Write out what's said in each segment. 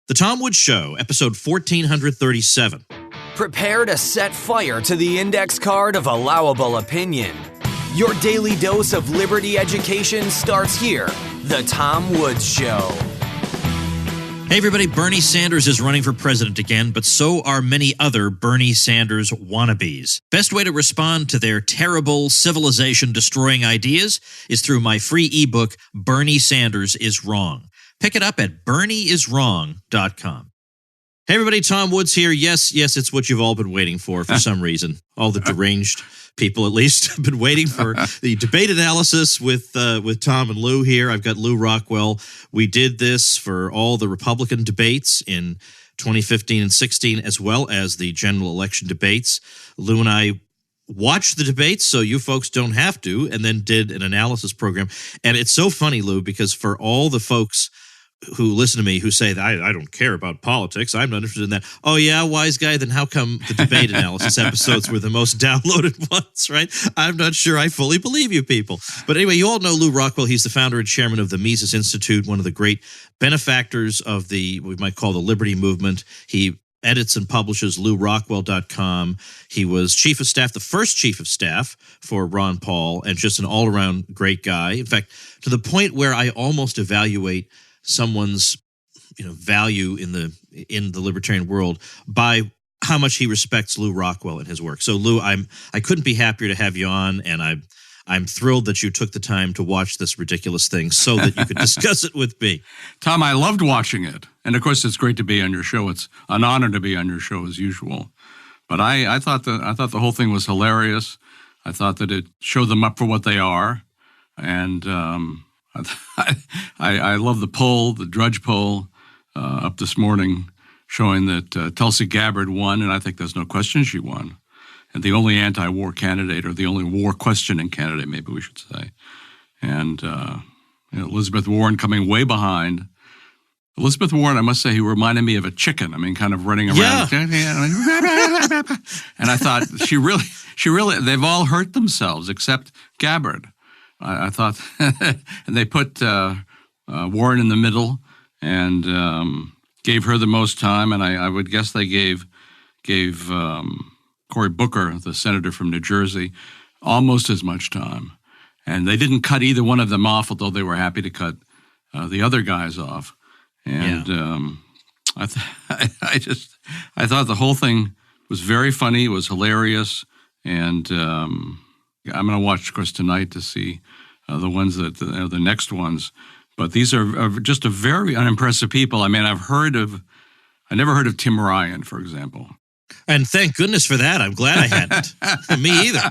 The Tom Woods Show, episode 1437. Prepare to set fire to the index card of allowable opinion. Your daily dose of liberty education starts here. The Tom Woods Show. Hey everybody, Bernie Sanders is running for president again, but so are many other Bernie Sanders wannabes. Best way to respond to their terrible, civilization-destroying ideas is through my free ebook, Bernie Sanders is Wrong. Pick it up at bernieiswrong.com. Hey everybody, Tom Woods here. Yes, it's what you've all been waiting for some reason. All the deranged people, at least, have been waiting for the debate analysis with Tom and Lou here. I've got Lou Rockwell. We did this for all the Republican debates in 2015 and 16, as well as the general election debates. Lou and I watched the debates so you folks don't have to, and then did an analysis program. And it's so funny, Lou, because for all the folks who listen to me who say that I don't care about politics, I'm not interested in that. Oh, yeah, wise guy, then how come the debate analysis episodes were the most downloaded ones, right? I'm not sure I fully believe you people. But anyway, you all know Lou Rockwell. He's the founder and chairman of the Mises Institute, one of the great benefactors of the, we might call the Liberty Movement. He edits and publishes LouRockwell.com. He was chief of staff, the first chief of staff for Ron Paul, and just an all-around great guy. In fact, to the point where I almost evaluate someone's value in the libertarian world by how much he respects Lou Rockwell and his work. So Lou, I couldn't be happier to have you on, and I'm thrilled that you took the time to watch this ridiculous thing so that you could discuss it with me. Tom, I loved watching it, and of course it's great to be on your show. It's an honor to be on your show as usual. But I thought the whole thing was hilarious. I thought that it showed them up for what they are, and I love the poll, the Drudge poll up this morning, showing that Tulsi Gabbard won, and I think there's no question she won. And the only anti-war candidate, or the only war-questioning candidate, maybe we should say. And Elizabeth Warren coming way behind. Elizabeth Warren, I must say, he reminded me of a chicken. I mean, kind of running around. Yeah. And I thought, she really, they've all hurt themselves except Gabbard. I thought, and they put Warren in the middle and gave her the most time, and I would guess they gave Cory Booker, the senator from New Jersey, almost as much time. And they didn't cut either one of them off, although they were happy to cut the other guys off. And I thought the whole thing was very funny. It was hilarious, and I'm going to watch, of course, tonight to see the ones that the next ones. But these are just a very unimpressive people. I mean, I never heard of Tim Ryan, for example. And thank goodness for that. I'm glad I hadn't. Me either.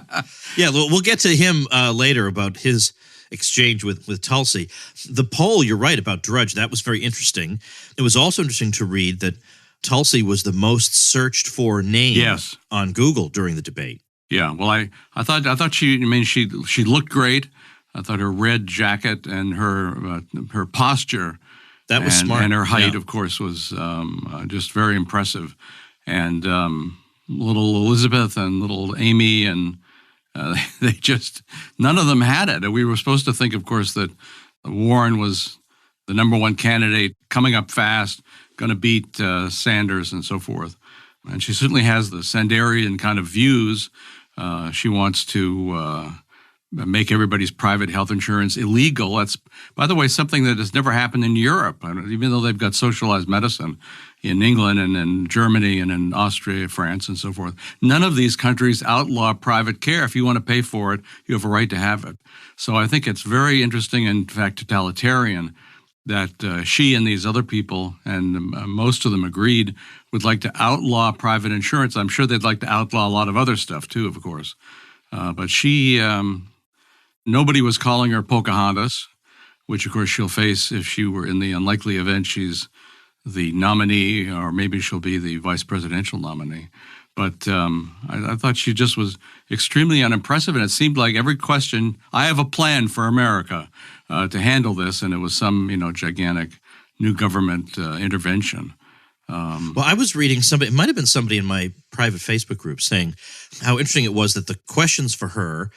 Yeah, we'll get to him later about his exchange with Tulsi. The poll, you're right, about Drudge, that was very interesting. It was also interesting to read that Tulsi was the most searched for name on Google during the debate. Yeah, well, I thought she looked great. I thought her red jacket and her posture, that was smart, and her height, of course, was just very impressive. And little Elizabeth and little Amy, and they just, none of them had it. And we were supposed to think, of course, that Warren was the number one candidate, coming up fast, going to beat Sanders and so forth. And she certainly has the Sanderian kind of views. She wants to make everybody's private health insurance illegal. That's, by the way, something that has never happened in Europe, even though they've got socialized medicine in England and in Germany and in Austria, France, and so forth. None of these countries outlaw private care. If you want to pay for it, you have a right to have it. So I think it's very interesting, and in fact totalitarian, that she and these other people, and most of them agreed, would like to outlaw private insurance. I'm sure they'd like to outlaw a lot of other stuff too, of course. But she, nobody was calling her Pocahontas, which of course she'll face if she were in the unlikely event she's the nominee, or maybe she'll be the vice presidential nominee. But I thought she just was extremely unimpressive, and it seemed like every question, I have a plan for America to handle this, and it was some, gigantic new government intervention. Well, I was reading somebody, it might have been somebody in my private Facebook group, saying how interesting it was that the questions for her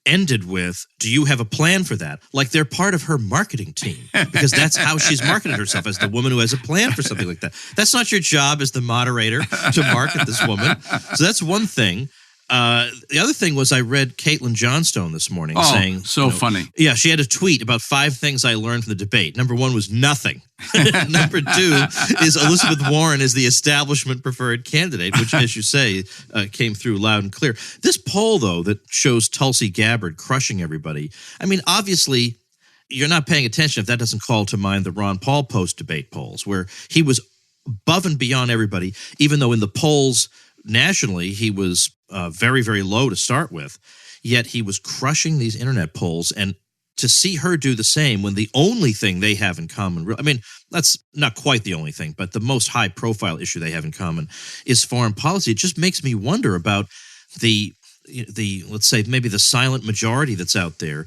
ended with, do you have a plan for that? Like they're part of her marketing team, because that's how she's marketed herself, as the woman who has a plan for something like that. That's not your job as the moderator to market this woman. So that's one thing. The other thing was I read Caitlin Johnstone this morning saying... so funny. Yeah, she had a tweet about 5 things I learned from the debate. Number 1 was nothing. Number 2 is Elizabeth Warren is the establishment preferred candidate, which, as you say, came through loud and clear. This poll, though, that shows Tulsi Gabbard crushing everybody, I mean, obviously, you're not paying attention if that doesn't call to mind the Ron Paul post-debate polls, where he was above and beyond everybody, even though in the polls nationally he was very, very low to start with, yet he was crushing these internet polls. And to see her do the same when the only thing they have in common, I mean, that's not quite the only thing, but the most high-profile issue they have in common is foreign policy. It just makes me wonder about the let's say, maybe the silent majority that's out there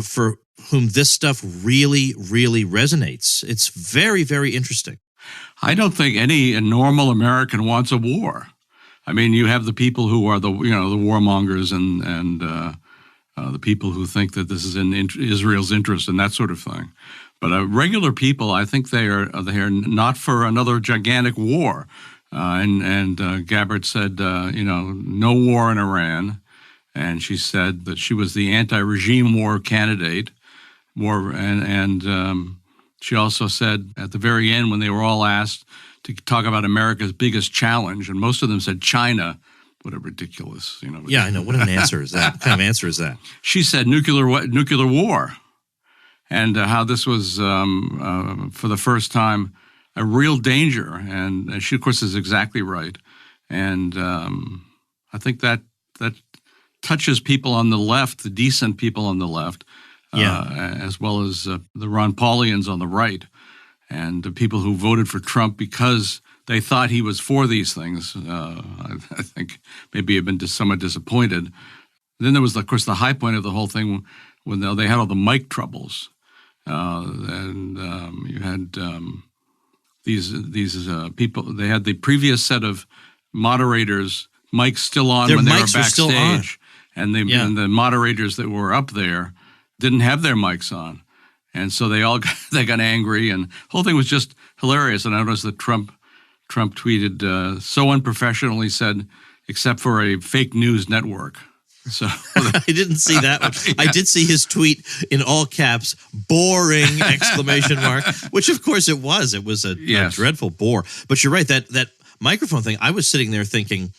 for whom this stuff really, really resonates. It's very, very interesting. I don't think any normal American wants a war. I mean, you have the people who are the warmongers and the people who think that this is in Israel's interest and that sort of thing. But regular people, I think they are not for another gigantic war. And Gabbard said, no war in Iran, and she said that she was the anti-regime war candidate. She also said at the very end, when they were all asked to talk about America's biggest challenge, and most of them said China. What a ridiculous, Yeah, I know. What an answer is that? What kind of answer is that? She said nuclear war, and how this was for the first time a real danger. And she, of course, is exactly right. And I think that touches people on the left, the decent people on the left, as well as the Ron Paulians on the right, and the people who voted for Trump because they thought he was for these things. I think maybe have been somewhat disappointed. Then there was, of course, the high point of the whole thing when they had all the mic troubles, and you had these people. They had the previous set of moderators mics still on when they were backstage, and the moderators that were up there didn't have their mics on, and so they got angry, and the whole thing was just hilarious. And I noticed that Trump tweeted, so unprofessional, he said, except for a fake news network. So I didn't see that one. Yeah. I did see his tweet in all caps, boring, exclamation mark, which of course it was. It was a dreadful bore. But you're right, that microphone thing, I was sitting there thinking,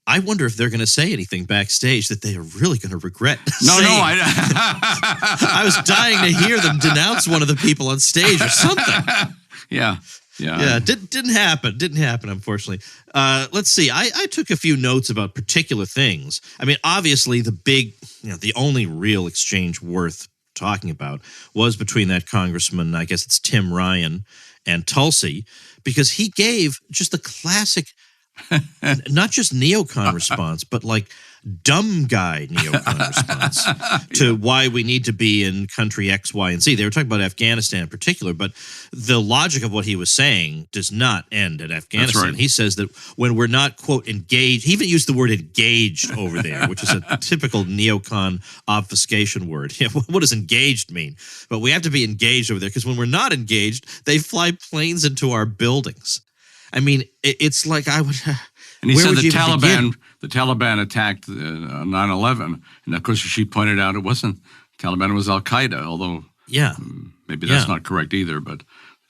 I wonder if they're going to say anything backstage that they are really going to regret saying. I was dying to hear them denounce one of the people on stage or something. Yeah. Didn't happen, unfortunately. Let's see. I took a few notes about particular things. I mean, obviously, the only real exchange worth talking about was between that congressman, I guess it's Tim Ryan, and Tulsi, because he gave just the classic, not just neocon response, but like dumb guy neocon response to why we need to be in country X, Y, and Z. They were talking about Afghanistan in particular, but the logic of what he was saying does not end at Afghanistan. That's right. He says that when we're not, quote, engaged, he even used the word engaged over there, which is a typical neocon obfuscation word. Yeah, what does engaged mean? But we have to be engaged over there because when we're not engaged, they fly planes into our buildings. I mean, it's like I would... And he said the Taliban attacked 9/11, and of course she pointed out it wasn't Taliban, it was Al Qaeda. Although maybe that's not correct either. But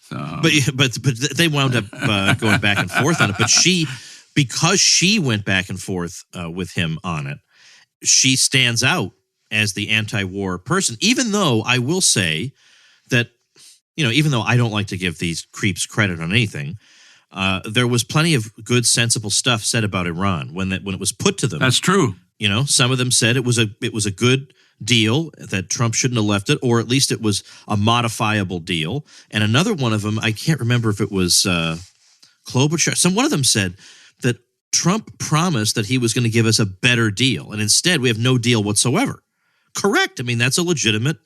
they wound up going back and forth on it. But because she went back and forth with him on it, she stands out as the anti-war person. Even though I will say that even though I don't like to give these creeps credit on anything. There was plenty of good, sensible stuff said about Iran when it was put to them. That's true. Some of them said it was a good deal, that Trump shouldn't have left it, or at least it was a modifiable deal. And another one of them, I can't remember if it was Klobuchar. One of them said that Trump promised that he was going to give us a better deal, and instead we have no deal whatsoever. Correct. I mean, that's a legitimate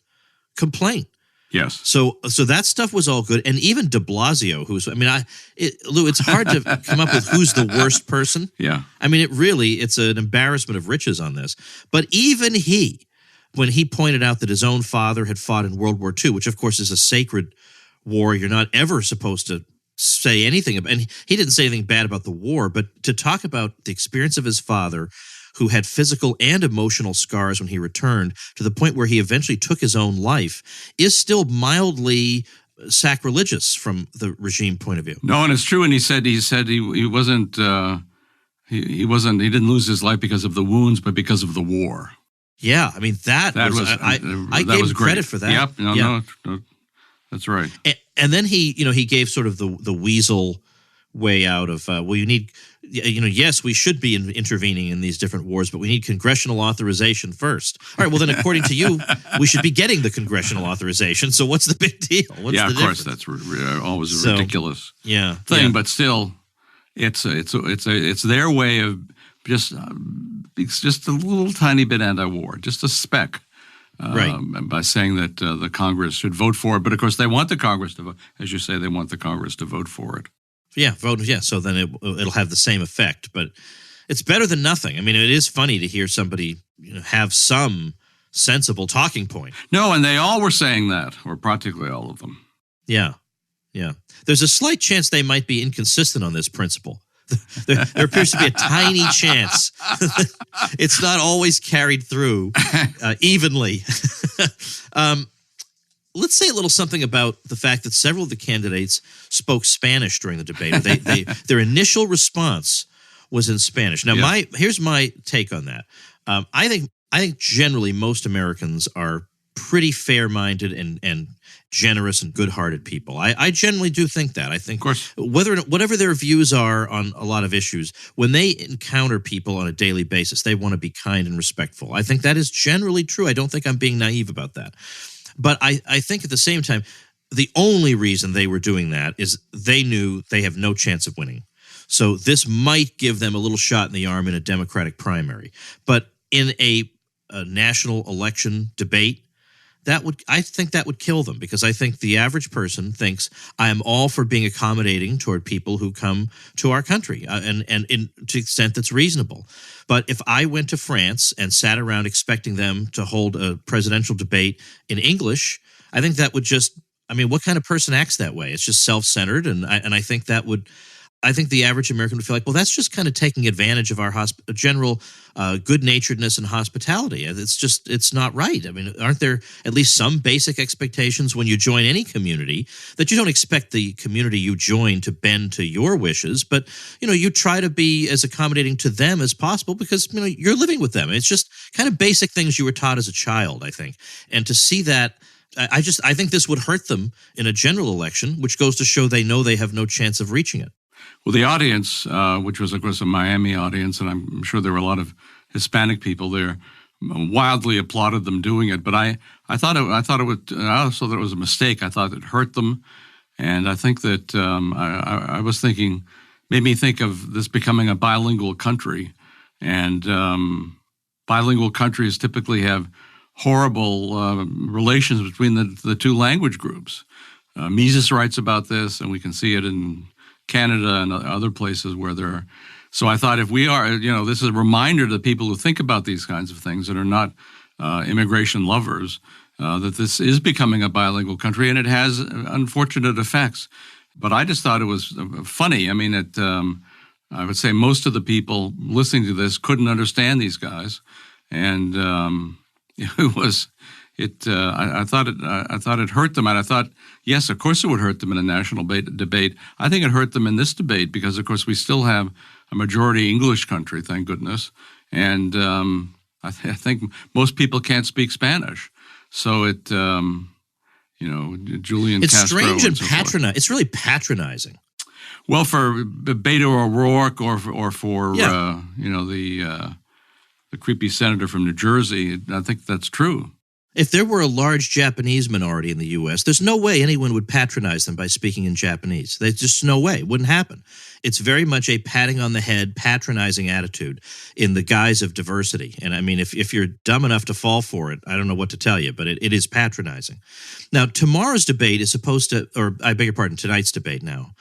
complaint. Yes. So that stuff was all good. And even de Blasio, Lou, it's hard to come up with who's the worst person. Yeah. I mean, it's an embarrassment of riches on this. But even he when he pointed out that his own father had fought in World War II, which of course is a sacred war, you're not ever supposed to say anything about, and he didn't say anything bad about the war, but to talk about the experience of his father, who had physical and emotional scars when he returned, to the point where he eventually took his own life, is still mildly sacrilegious from the regime point of view. No, and it's true. And he said he wasn't he didn't lose his life because of the wounds, but because of the war. Yeah, I mean that was I gave him credit for that. Yep, no, that's right. And then he gave sort of the weasel way out of you need, yes, we should be intervening in these different wars, but we need congressional authorization first. All right, well then, according to you, we should be getting the congressional auzation. So what's the big deal? What's the difference? Course, that's always a ridiculous thing. But still, it's their way of just a little tiny bit anti-war, just a speck. Right. By saying that the Congress should vote for it. But of course, they want the Congress to vote. As you say, they want the Congress to vote for it. Yeah, vote. Yeah, so then it'll have the same effect, but it's better than nothing. I mean, it is funny to hear somebody have some sensible talking point. No, and they all were saying that, or practically all of them. Yeah. There's a slight chance they might be inconsistent on this principle. There appears to be a tiny chance. It's not always carried through evenly. Let's say a little something about the fact that several of the candidates spoke Spanish during the debate. Their initial response was in Spanish. Now, here's my take on that. I think generally most Americans are pretty fair-minded and generous and good-hearted people. I generally do think that. I think, of course, whatever their views are on a lot of issues, when they encounter people on a daily basis, they want to be kind and respectful. I think that is generally true. I don't think I'm being naive about that. But I think at the same time, the only reason they were doing that is they knew they have no chance of winning. So this might give them a little shot in the arm in a Democratic primary. But in a national election debate, I think that would kill them, because I think the average person thinks I am all for being accommodating toward people who come to our country and to the extent that's reasonable. But if I went to France and sat around expecting them to hold a presidential debate in English, I think that would what kind of person acts that way? It's just self-centered, and I think that would. I think the average American would feel like, well, that's just kind of taking advantage of our general good-naturedness and hospitality. It's not right. I mean, aren't there at least some basic expectations when you join any community that you don't expect the community you join to bend to your wishes, but, you try to be as accommodating to them as possible because, you're living with them. It's just kind of basic things you were taught as a child, I think. And to see that, I think this would hurt them in a general election, which goes to show they know they have no chance of reaching it. Well, the audience, which was, of course, a Miami audience, and I'm sure there were a lot of Hispanic people there, wildly applauded them doing it. But I thought it also that it was a mistake. I thought it hurt them, and I think that I was thinking, made me think of this becoming a bilingual country, and bilingual countries typically have horrible relations between the two language groups. Mises writes about this, and we can see it in Canada and other places where there are. So I thought if we are, this is a reminder to people who think about these kinds of things that are not immigration lovers, that this is becoming a bilingual country, and it has unfortunate effects. But I just thought it was funny. I mean, I would say most of the people listening to this couldn't understand these guys, and it was. I thought it hurt them, and I thought, yes, of course it would hurt them in a national debate. I think it hurt them in this debate because, of course, we still have a majority English country, thank goodness, and I think most people can't speak Spanish. So it, Julian it's Castro. It's strange and patronizing. It's really patronizing. Well, for Beto O'Rourke or for the creepy senator from New Jersey, I think that's true. If there were a large Japanese minority in the U.S., there's no way anyone would patronize them by speaking in Japanese. There's just no way. It wouldn't happen. It's very much a patting on the head, patronizing attitude in the guise of diversity. And I mean, if you're dumb enough to fall for it, I don't know what to tell you, but it is patronizing. Now, tomorrow's debate is supposed to, or I beg your pardon, tonight's debate now,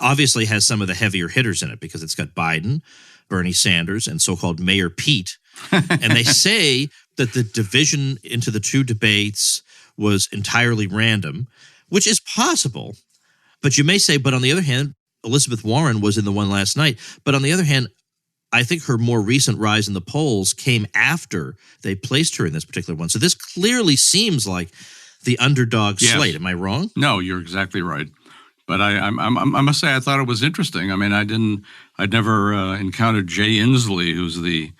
obviously has some of the heavier hitters in it because it's got Biden, Bernie Sanders, and so-called Mayor Pete. And they say that the division into the two debates was entirely random, which is possible. But you may say, but on the other hand, Elizabeth Warren was in the one last night. But on the other hand, I think her more recent rise in the polls came after they placed her in this particular one. So this clearly seems like the underdog slate. Am I wrong? No, you're exactly right. But I must say I thought it was interesting. I mean, I'd never encountered Jay Inslee, who's I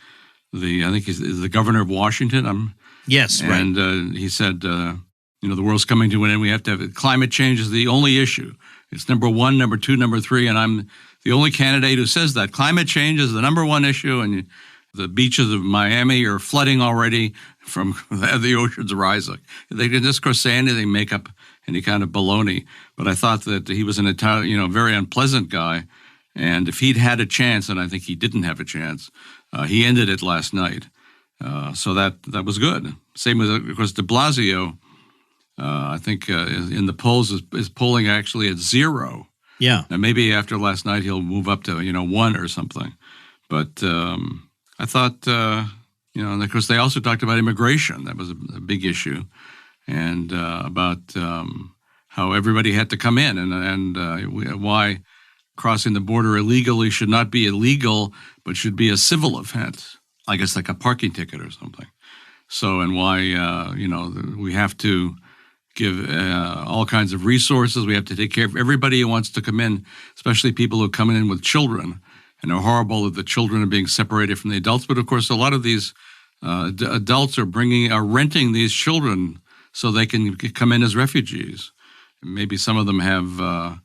think he's the governor of Washington. Yes, right. And he said, the world's coming to an end. We have to have climate change is the only issue. It's number one, number two, number three, and I'm the only candidate who says that. Climate change is the number one issue, and the beaches of Miami are flooding already from the oceans rising. They can just, of course, say anything, make up any kind of baloney. But I thought that he was an entirely, very unpleasant guy, and if he'd had a chance, and I think he didn't have a chance, he ended it last night. So that was good. Same with, of course, de Blasio. I think in the polls is polling actually at 0. Yeah. Now maybe after last night he'll move up to 1 or something. But I thought and of course they also talked about immigration. That was a big issue, and about how everybody had to come in and why crossing the border illegally should not be illegal but should be a civil offense. I guess like a parking ticket or something. So and why we have to give all kinds of resources. We have to take care of everybody who wants to come in, especially people who come in with children. And they're horrible that the children are being separated from the adults. But of course, a lot of these adults are renting these children so they can come in as refugees. Maybe some of them have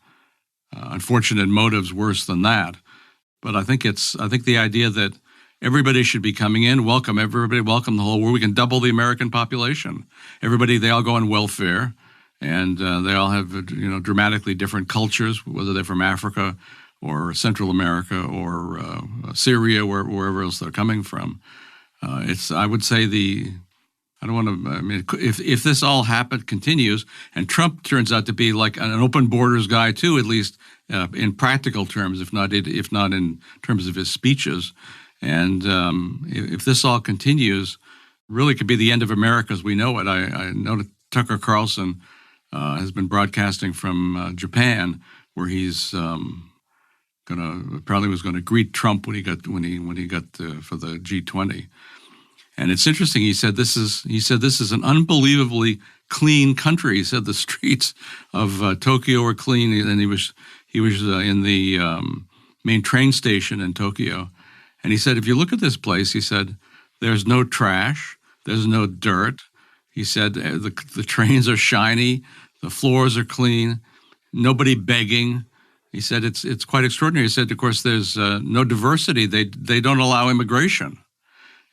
unfortunate motives worse than that. But I think the idea that everybody should be coming in, welcome everybody, welcome the whole world. We can double the American population. They all go on welfare, and they all have dramatically different cultures, whether they're from Africa or Central America or Syria, wherever else they're coming from. I would say if this all continues, and Trump turns out to be like an open borders guy too, at least in practical terms, if not in terms of his speeches. And if this all continues, really could be the end of America as we know it. I know that Tucker Carlson has been broadcasting from Japan, where he's probably was going to greet Trump when he got for the G20. And it's interesting. He said this is an unbelievably clean country. He said the streets of Tokyo are clean, and he was in the main train station in Tokyo. And he said, if you look at this place, he said, there's no trash, there's no dirt. He said, the trains are shiny, the floors are clean, nobody begging. He said, it's quite extraordinary. He said, of course, there's no diversity. They don't allow immigration.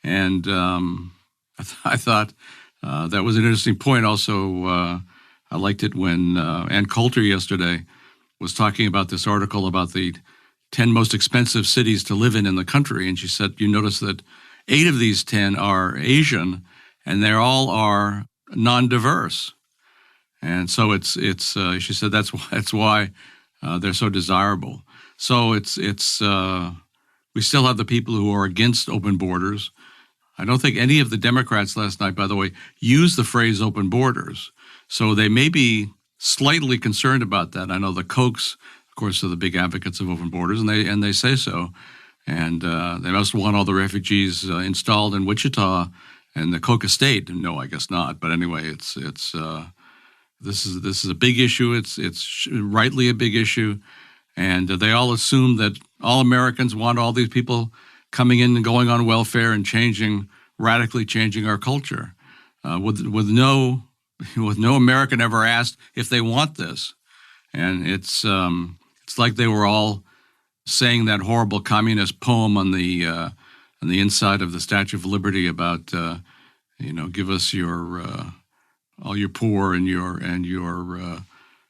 And I thought that was an interesting point. Also, I liked it when Ann Coulter yesterday was talking about this article about the 10 most expensive cities to live in the country. And she said, you notice that 8 of these 10 are Asian, and they all are non-diverse. And so she said that's why they're so desirable. So we still have the people who are against open borders. I don't think any of the Democrats last night, by the way, used the phrase open borders. So they may be slightly concerned about that. I know the Kochs, of course, are the big advocates of open borders, and they say so. And they must want all the refugees installed in Wichita and the Koch estate. No, I guess not. But anyway, this is a big issue. It's rightly a big issue, and they all assume that all Americans want all these people coming in and going on welfare and radically changing our culture, with no American ever asked if they want this. And it's like they were all saying that horrible communist poem on the inside of the Statue of Liberty about give us your all your poor and your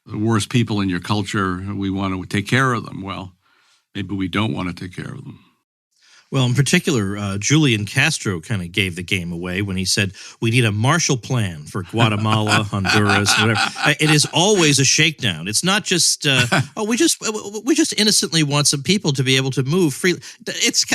the worst people in your culture. We want to take care of them. Well, maybe we don't want to take care of them. Well, in particular, Julian Castro kind of gave the game away when he said, we need a Marshall Plan for Guatemala, Honduras, whatever. It is always a shakedown. It's not just, we just innocently want some people to be able to move freely.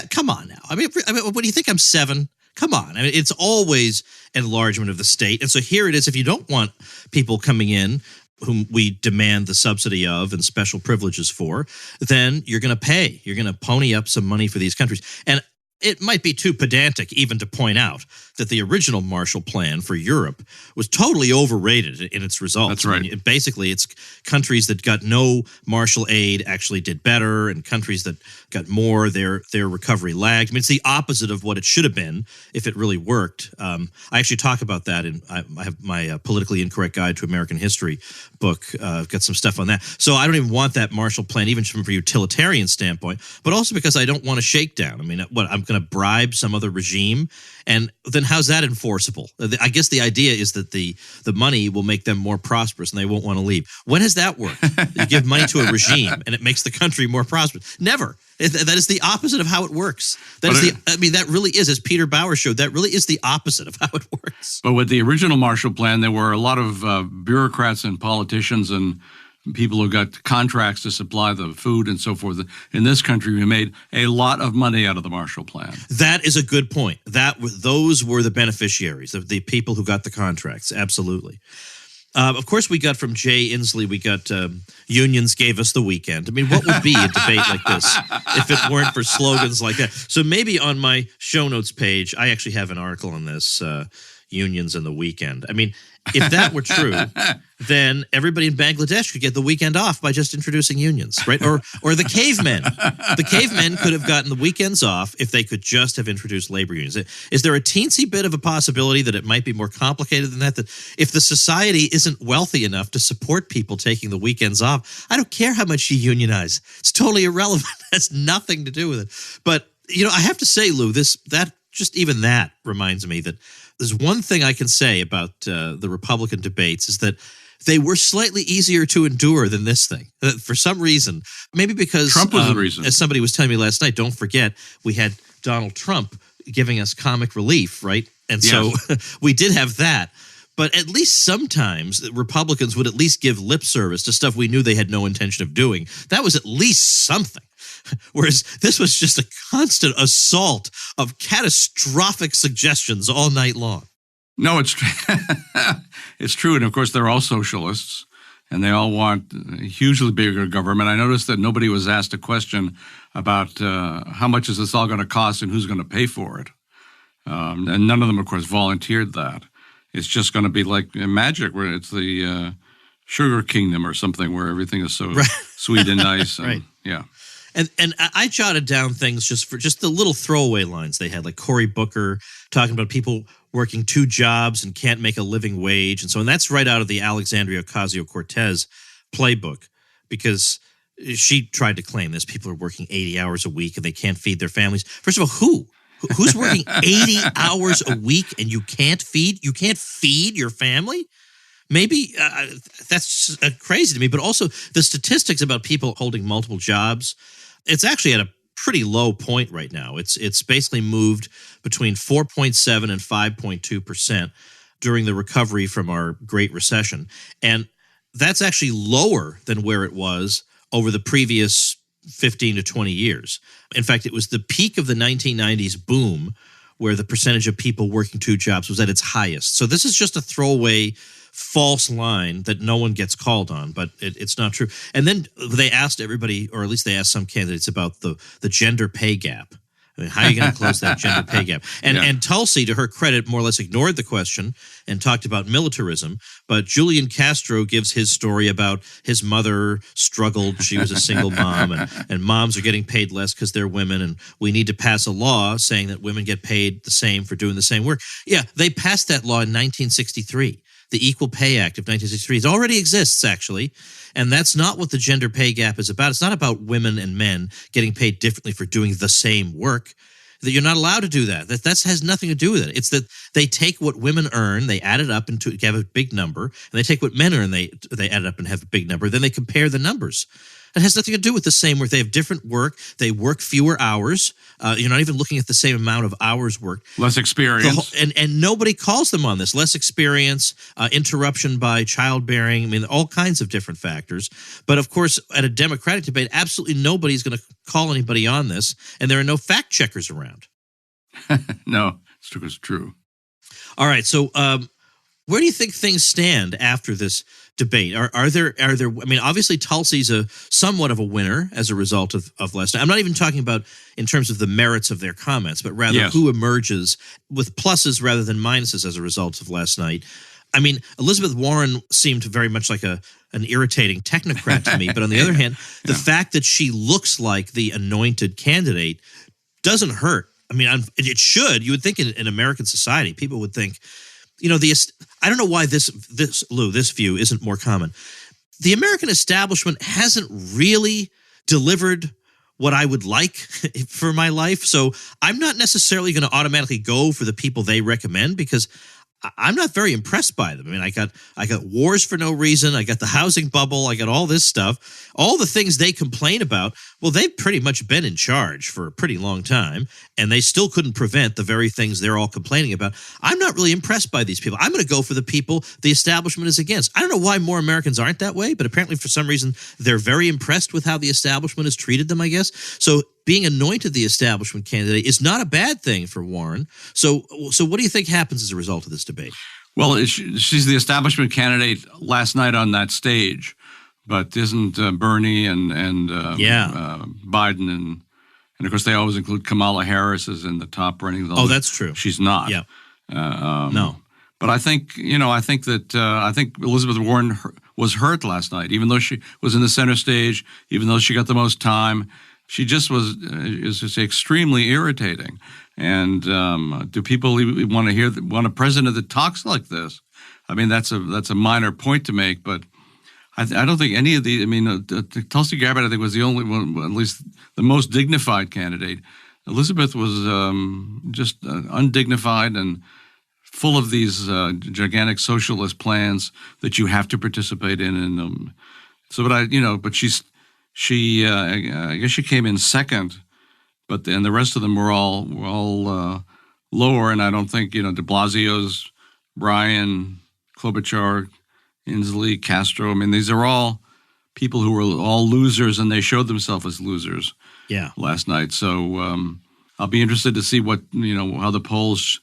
Come on now. I mean, what do you think? I'm 7? Come on. I mean, it's always enlargement of the state. And so here it is. If you don't want people coming in whom we demand the subsidy of and special privileges for, then you're going to pay. You're going to pony up some money for these countries. And it might be too pedantic even to point out that the original Marshall Plan for Europe was totally overrated in its results. That's right. I mean, basically, it's countries that got no Marshall aid actually did better, and countries that got more, their recovery lagged. I mean, it's the opposite of what it should have been if it really worked. I actually talk about that in I have my Politically Incorrect Guide to American History book. I've got some stuff on that. So I don't even want that Marshall Plan, even from a utilitarian standpoint, but also because I don't want a shakedown. I mean, I'm going to bribe some other regime, and then how's that enforceable? I guess the idea is that the money will make them more prosperous and they won't want to leave. When has that worked? You give money to a regime and it makes the country more prosperous. Never. That is the opposite of how it works. That really is, as Peter Bauer showed, that really is the opposite of how it works. But with the original Marshall Plan, there were a lot of bureaucrats and politicians and people who got contracts to supply the food and so forth. In this country, we made a lot of money out of the Marshall Plan. That is a good point. Those were the beneficiaries, the people who got the contracts. Absolutely. Of course, we got from Jay Inslee, we got unions gave us the weekend. I mean, what would be a debate like this if it weren't for slogans like that? So maybe on my show notes page, I actually have an article on this, unions and the weekend. I mean, if that were true, then everybody in Bangladesh could get the weekend off by just introducing unions, right? Or the cavemen. The cavemen could have gotten the weekends off if they could just have introduced labor unions. Is there a teensy bit of a possibility that it might be more complicated than that? That if the society isn't wealthy enough to support people taking the weekends off, I don't care how much you unionize. It's totally irrelevant. It has nothing to do with it. But, I have to say, Lou, that reminds me that there's one thing I can say about the Republican debates is that they were slightly easier to endure than this thing. For some reason, maybe because Trump was the reason. As somebody was telling me last night, don't forget, we had Donald Trump giving us comic relief, right? And so we did have that. But at least sometimes Republicans would at least give lip service to stuff we knew they had no intention of doing. That was at least something. Whereas this was just a constant assault of catastrophic suggestions all night long. No, it's true. It's true. And of course, they're all socialists and they all want a hugely bigger government. I noticed that nobody was asked a question about how much is this all going to cost and who's going to pay for it. And none of them, of course, volunteered that. It's just going to be like magic, where it's the sugar kingdom or something where everything is so sweet and nice. And, right. Yeah. And I jotted down things just the little throwaway lines they had, like Cory Booker talking about people working 2 jobs and can't make a living wage. And so, and that's right out of the Alexandria Ocasio-Cortez playbook, because she tried to claim this. People are working 80 hours a week and they can't feed their families. First of all, who's working 80 hours a week and you can't feed your family? Maybe that's crazy to me. But also the statistics about people holding multiple jobs, it's actually at a pretty low point right now. It's basically moved between 4.7 and 5.2% during the recovery from our Great Recession. And that's actually lower than where it was over the previous 15 to 20 years. In fact, it was the peak of the 1990s boom where the percentage of people working 2 jobs was at its highest. So this is just a throwaway false line that no one gets called on, but it's not true. And then they asked everybody, or at least they asked some candidates, about the gender pay gap. I mean, how are you going to close that gender pay gap? And Tulsi, to her credit, more or less ignored the question and talked about militarism. But Julian Castro gives his story about his mother struggled. She was a single mom, and moms are getting paid less because they're women, and we need to pass a law saying that women get paid the same for doing the same work. Yeah, they passed that law in 1963. The Equal Pay Act of 1963. It already exists, actually, and that's not what the gender pay gap is about. It's not about women and men getting paid differently for doing the same work. That you're not allowed to do that. That has nothing to do with it. It's that they take what women earn, they add it up and have a big number, and they take what men earn, they add it up and have a big number. Then they compare the numbers. It has nothing to do with the same work. They have different work. They work fewer hours. You're not even looking at the same amount of hours worked. Less experience. And nobody calls them on this. Less experience, interruption by childbearing. I mean, all kinds of different factors. But, of course, at a Democratic debate, absolutely nobody's going to call anybody on this, and there are no fact checkers around. No, was true. All right. So, where do you think things stand after this debate? Are there? I mean, obviously Tulsi's somewhat of a winner as a result of last night. I'm not even talking about in terms of the merits of their comments, but rather who emerges with pluses rather than minuses as a result of last night. I mean, Elizabeth Warren seemed very much like an irritating technocrat to me, but on the other hand, the fact that she looks like the anointed candidate doesn't hurt. I mean, it should. You would think in American society, people would think, I don't know why this view isn't more common. The American establishment hasn't really delivered what I would like for my life. So I'm not necessarily going to automatically go for the people they recommend because I'm not very impressed by them. I mean, I got wars for no reason. I got the housing bubble. I got all this stuff. All the things they complain about, well, they've pretty much been in charge for a pretty long time, and they still couldn't prevent the very things they're all complaining about. I'm not really impressed by these people. I'm going to go for the people the establishment is against. I don't know why more Americans aren't that way, but apparently for some reason they're very impressed with how the establishment has treated them, I guess. So being anointed the establishment candidate is not a bad thing for Warren. So what do you think happens as a result of this debate? Well, she's the establishment candidate last night on that stage, but isn't Bernie and Biden and of course they always include Kamala Harris as in the top running. Oh, that's true. She's not. Yeah. No. But I think Elizabeth Warren was hurt last night, even though she was in the center stage, even though she got the most time. She just is just extremely irritating. And do people want a president that talks like this? I mean, that's a minor point to make, but I don't think any of the. I mean, Tulsi Gabbard, I think, was the only one, at least the most dignified candidate. Elizabeth was just undignified and full of these gigantic socialist plans that you have to participate in. And but she I guess she came in second, but then the rest of them were all lower. And I don't think de Blasio's, Bryan, Klobuchar, Inslee, Castro. I mean, these are all people who were all losers, and they showed themselves as losers. Last night. So I'll be interested to see what how the polls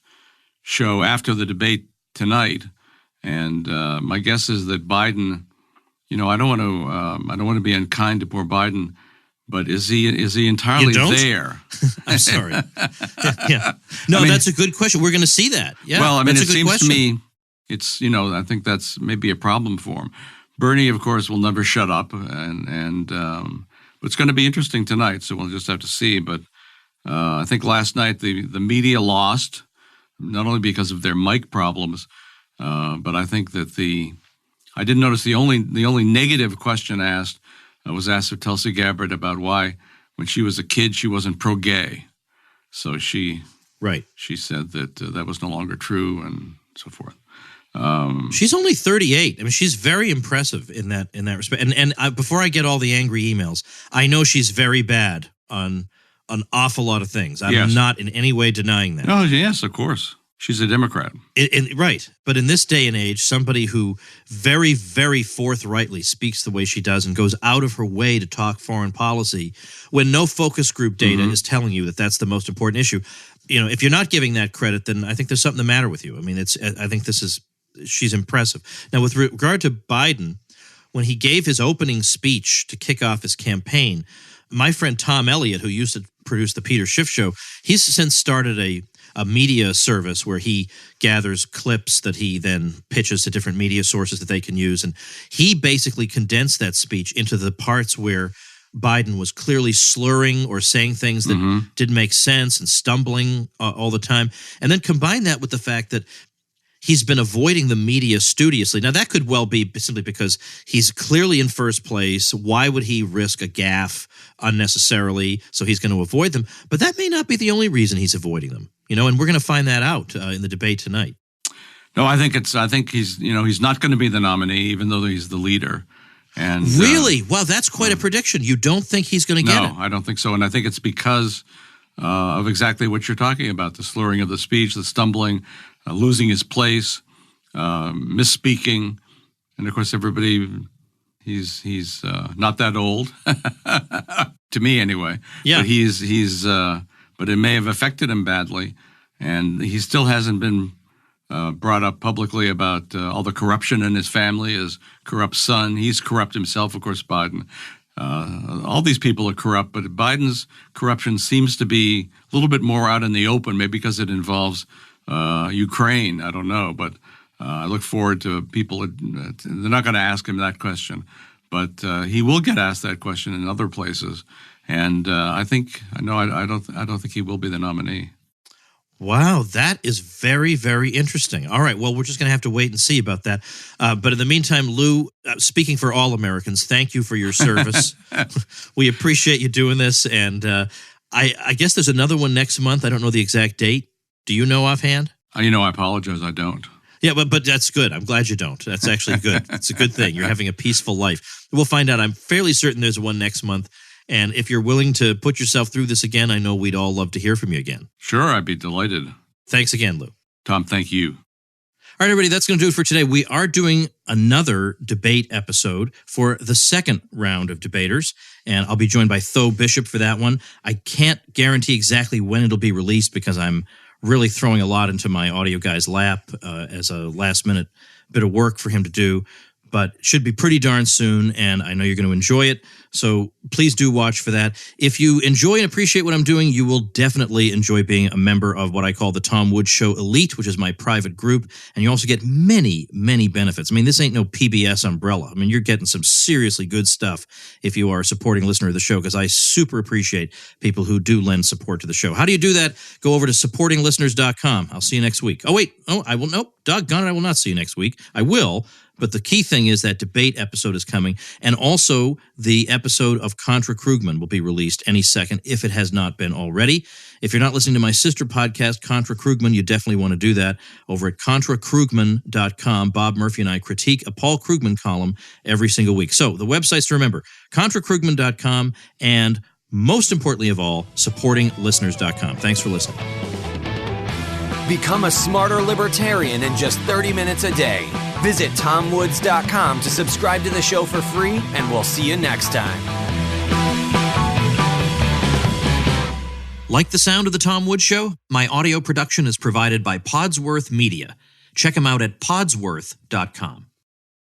show after the debate tonight. And my guess is that Biden. I don't want to be unkind to poor Biden, but is he entirely there? I'm sorry. Yeah. No, that's a good question. We're going to see that. Yeah. Well, I mean, it seems to me it's I think that's maybe a problem for him. Bernie, of course, will never shut up, and it's going to be interesting tonight. So we'll just have to see. But I think last night the media lost, not only because of their mic problems, but I think that I did notice the only negative question asked was asked of Tulsi Gabbard about why, when she was a kid, she wasn't pro-gay. So she said that was no longer true and so forth. She's only 38. I mean, she's very impressive in that respect. And before I get all the angry emails, I know she's very bad on an awful lot of things. I'm not in any way denying that. Oh, yes, of course. She's a Democrat. Right. But in this day and age, somebody who very, very forthrightly speaks the way she does and goes out of her way to talk foreign policy when no focus group data is telling you that that's the most important issue. If you're not giving that credit, then I think there's something the matter with you. I mean, I think she's impressive. Now, with regard to Biden, when he gave his opening speech to kick off his campaign, my friend Tom Elliott, who used to produce the Peter Schiff Show, he's since started a media service where he gathers clips that he then pitches to different media sources that they can use. And he basically condensed that speech into the parts where Biden was clearly slurring or saying things that didn't make sense and stumbling all the time. And then combine that with the fact that he's been avoiding the media studiously. Now, that could well be simply because he's clearly in first place. Why would he risk a gaffe unnecessarily? So he's going to avoid them. But that may not be the only reason he's avoiding them. And we're going to find that out in the debate tonight. No, I think he's he's not going to be the nominee, even though he's the leader. And really, wow, that's quite a prediction. You don't think he's going to get it? No, I don't think so, and I think it's because of exactly what you're talking about: the slurring of the speech, the stumbling, losing his place, misspeaking, and of course, everybody. He's not that old, to me anyway. Yeah, but he's. But it may have affected him badly. And he still hasn't been brought up publicly about all the corruption in his family, his corrupt son. He's corrupt himself, of course, Biden. All these people are corrupt, but Biden's corruption seems to be a little bit more out in the open, maybe because it involves Ukraine. I don't know, but I look forward to people. They're not going to ask him that question, but he will get asked that question in other places. And I don't think he will be the nominee. Wow, that is very, very interesting. All right, well, we're just going to have to wait and see about that. But in the meantime, Lou, speaking for all Americans, thank you for your service. We appreciate you doing this. And I guess there's another one next month. I don't know the exact date. Do you know offhand? I apologize. I don't. Yeah, but that's good. I'm glad you don't. That's actually good. It's a good thing. You're having a peaceful life. We'll find out. I'm fairly certain there's one next month. And if you're willing to put yourself through this again, I know we'd all love to hear from you again. Sure, I'd be delighted. Thanks again, Lou. Tom, thank you. All right, everybody, that's going to do it for today. We are doing another debate episode for the second round of debaters, and I'll be joined by Tho Bishop for that one. I can't guarantee exactly when it'll be released because I'm really throwing a lot into my audio guy's lap as a last-minute bit of work for him to do, but should be pretty darn soon, and I know you're going to enjoy it. So please do watch for that. If you enjoy and appreciate what I'm doing, you will definitely enjoy being a member of what I call the Tom Woods Show Elite, which is my private group. And you also get many, many benefits. I mean, this ain't no PBS umbrella. I mean, you're getting some seriously good stuff if you are a supporting listener of the show, because I super appreciate people who do lend support to the show. How do you do that? Go over to supportinglisteners.com. I'll see you next week. I will. Nope. Doggone it. I will not see you next week. I will. But the key thing is that debate episode is coming. And also the episode of Contra Krugman will be released any second if it has not been already. If you're not listening to my sister podcast, Contra Krugman, you definitely want to do that over at contrakrugman.com. Bob Murphy and I critique a Paul Krugman column every single week. So the websites to remember, contrakrugman.com, and most importantly of all, supportinglisteners.com. Thanks for listening. Become a smarter libertarian in just 30 minutes a day. Visit TomWoods.com to subscribe to the show for free, and we'll see you next time. Like the sound of The Tom Woods Show? My audio production is provided by Podsworth Media. Check them out at podsworth.com.